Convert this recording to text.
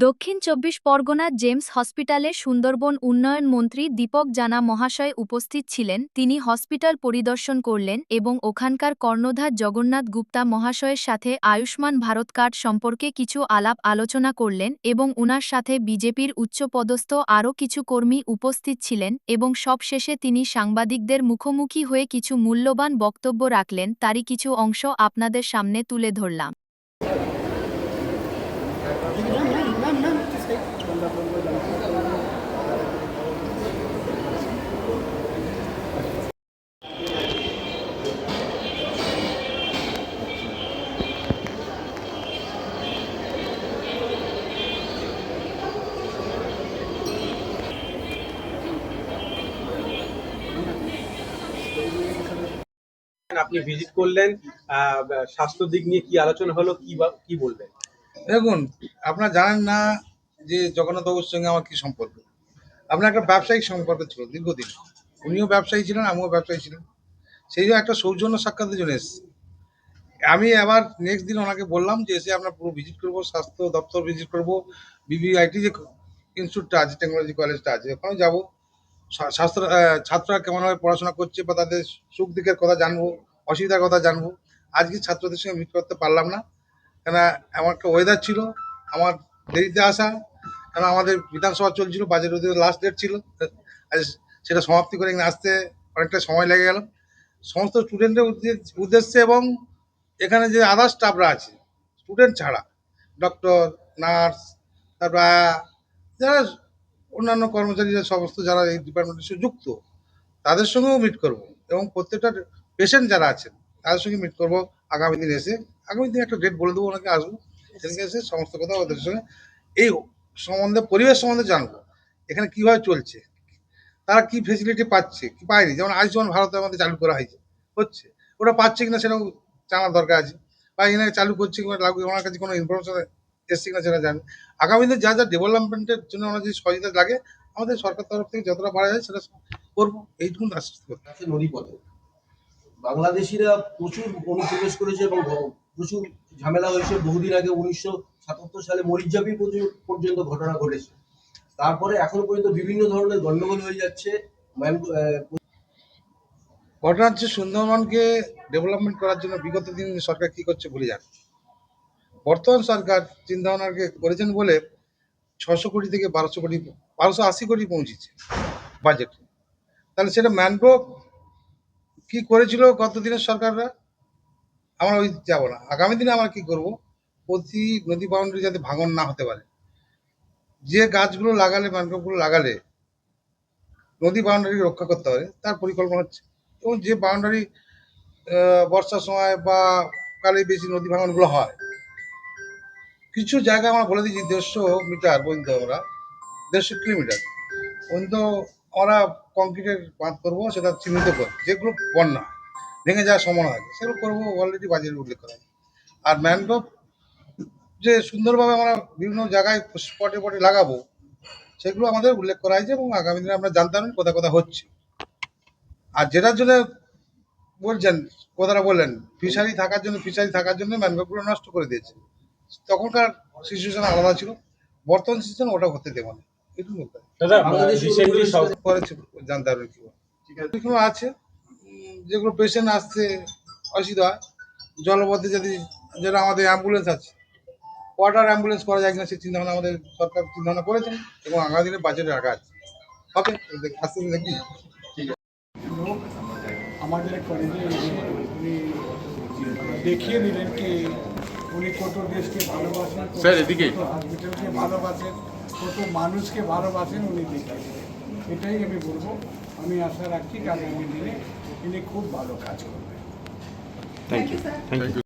দক্ষিণ ২৪ পরগনা জেমস হসপিটালে সুন্দরবন উন্নয়ন মন্ত্রী দীপক জানা মহাশয় উপস্থিত ছিলেন। তিনি হসপিটাল পরিদর্শন করলেন এবং ওখানকার কর্ণধার জগন্নাথ গুপ্তা মহাশয়ের সাথে আয়ুষ্মান ভারত কার্ড সম্পর্কে কিছু আলাপ আলোচনা করলেন এবং উনার সাথে বিজেপির উচ্চপদস্থ আরও কিছু কর্মী উপস্থিত ছিলেন এবং সবশেষে তিনি সাংবাদিকদের মুখোমুখি হয়ে কিছু মূল্যবান বক্তব্য রাখলেন। তারই কিছু অংশ আপনাদের সামনে তুলে ধরলাম। আপনি ভিজিট করলেন, স্বাস্থ্য দিক নিয়ে কি আলোচনা হলো, কি বলবেন? দেখুন, আপনারা জানেন না যে জগন্নাথবাবুর সঙ্গে আমার কি সম্পর্ক। আপনার একটা ব্যবসায়িক সম্পর্ক ছিল দীর্ঘদিন। উনিও ব্যবসায়ী ছিলেন, আমিও ব্যবসায়ী ছিলাম। সেই জন্য একটা সৌজন্য সাক্ষাতের জন্য এসেছি। আমি আবার নেক্সট দিন ওনাকে বললাম যে এসে আমরা পুরো ভিজিট করবো, স্বাস্থ্য দপ্তর ভিজিট করবো, বিবিআইটি যে ইনস্টিটিউটটা আছে, টেকনোলজি কলেজটা আছে, ওখানে যাবো। স্বাস্থ্য ছাত্ররা কেমনভাবে পড়াশোনা করছে বা তাদের সুখ দিকের কথা জানবো, অসুবিধার কথা জানবো। আজকে ছাত্রদের সঙ্গে মিট করতে পারলাম না, কেন এমন একটা ওয়েদার ছিল, আমার দেরিতে আসা, কেন আমাদের বিধানসভা চলছিল, বাজেট অধিবেশনের লাস্ট ডেট ছিল। আজ সেটা সমাপ্তি করে এখানে আসতে অনেকটা সময় লেগে গেল। সমস্ত স্টুডেন্টের উদ্দেশ্যে এবং এখানে যে আদার স্টাফরা আছে স্টুডেন্ট ছাড়া, ডক্টর, নার্স, তারপর যারা অন্যান্য কর্মচারীরা, সমস্ত যারা এই ডিপার্টমেন্টের সঙ্গে যুক্ত, তাদের সঙ্গেও মিট করব এবং প্রত্যেকটা পেশেন্ট যারা আছেন তাদের সঙ্গে মিট করব। আগামী দিন এসে, আগামী দিন একটা ডেট বলে দেবো, ওনাকে আসবো, সেদিকে এসে সমস্ত কথা ওদের সঙ্গে এই সম্বন্ধে, পরিবেশ সম্বন্ধে জানবো, এখানে কীভাবে চলছে, তারা কি ফেসিলিটি পাচ্ছে কি পায়নি। যেমন আয়ুষ্মান ভারতের মধ্যে চালু করা হচ্ছে, ওটা পাচ্ছে কিনা সেটাও জানার দরকার আছে, বা এখানে চালু করছে কিনা, লাগবে ওনার কাছে কোনো ইনফরমেশন এসছে কিনা সেটা জানবে। আগামী দিনে যা যা ডেভেলপমেন্টের জন্য ওনার যে সহযোগিতা লাগে আমাদের সরকার তরফ থেকে যতটা পারা যায় সেটা করবো, এইটুকু আশ্বস্ত করতে। নদীপথে বাংলাদেশিরা প্রচুর অনুপ্রবেশ করেছে এবং প্রচুর ঝামেলা হয়েছে। বহুদিন আগে 1977 সালে মরিচঝাপি পর্যন্ত ঘটনা ঘটেছে। তারপরে এখনো পর্যন্ত বিভিন্ন ধরনের গন্ডগোল হয়ে যাচ্ছে। ঘটনা হচ্ছে, সুন্দরবনকে ডেভেলপমেন্ট করার জন্য বিগত দিন সরকার কি করছে ভুলে যান। বর্তমান সরকার চিন্তা ভাবনা করেছেন বলে 600 কোটি থেকে 1200 কোটি, 1280 কোটি পৌঁছেছে বাজেট। তাহলে সেটা ম্যানগ্রোভ কি করেছিল গত দিনের সরকাররা, আমরা ওই যাবো না। আগামী দিনে আমরা কি করব, প্রতি নদী বাউন্ডারি যাতে ভাঙন না হতে পারে, যে গাছগুলো লাগালে, ম্যানগ্রোভগুলো লাগালে নদী বাউন্ডারি রক্ষা করতে পারে তার পরিকল্পনা হচ্ছে। এবং যে বাউন্ডারি বর্ষার সময় বা কালে বেশি নদী ভাঙনগুলো হয়, কিছু জায়গা আমরা বলে দিয়েছি 150 মিটার পর্যন্ত, আমরা 150 কিলোমিটার পর্যন্ত আমরা কংক্রিটের বাঁধ করবো, সেটা চিহ্নিত করে যেগুলো বন্যা ভেঙে যাওয়ার সম্ভাবনা থাকে সেগুলো করবো, অলরেডি বাজেটে উল্লেখ করা। আর ম্যানগ্রোভ যে সুন্দরভাবে আমরা বিভিন্ন জায়গায় স্পটে পটে লাগাবো সেগুলো আমাদের উল্লেখ করা হয়েছে এবং আগামী দিনে আমরা জানতে পারবেন কোথায় কোথায় হচ্ছে। আর যেটার জন্য বলছেন, কথাটা বললেন, ফিশারি থাকার জন্য ম্যানগ্রোভগুলো নষ্ট করে দিয়েছে। তখনকার সিচুয়েশন আলাদা ছিল, বর্তমান সিচুয়েশন ওটা হতে দেবো না, এটুকু বলতে পরে জানতে পারবেন কি আছে। যেগুলো পেশেন্ট আসছে অসুবিধা হয়, জলপথে যদি, যেটা আমাদের অ্যাম্বুলেন্স আছে, ওয়াটার অ্যাম্বুলেন্স করা যায় কিনা সেই চিন্তাভাবনা আমাদের সরকার চিন্তাভাবনা করেছেন এবং আগামী দিনে বাজেটে রাখা আছে, হবে আস্তে আস্তে দেখি। আমাদের কলেজে উনি দেখিয়ে দিলেন কি উনি কত দেশকে ভালোবাসেন, হসপিটালকে ভালোবাসেন, কত মানুষকে ভালোবাসেন, উনি দেখিয়ে দিলেন। এটাই আমি বলবো। আমি আশা রাখছি আগামী দিনে তিনি খুব ভালো কাজ করবেন। Thank you.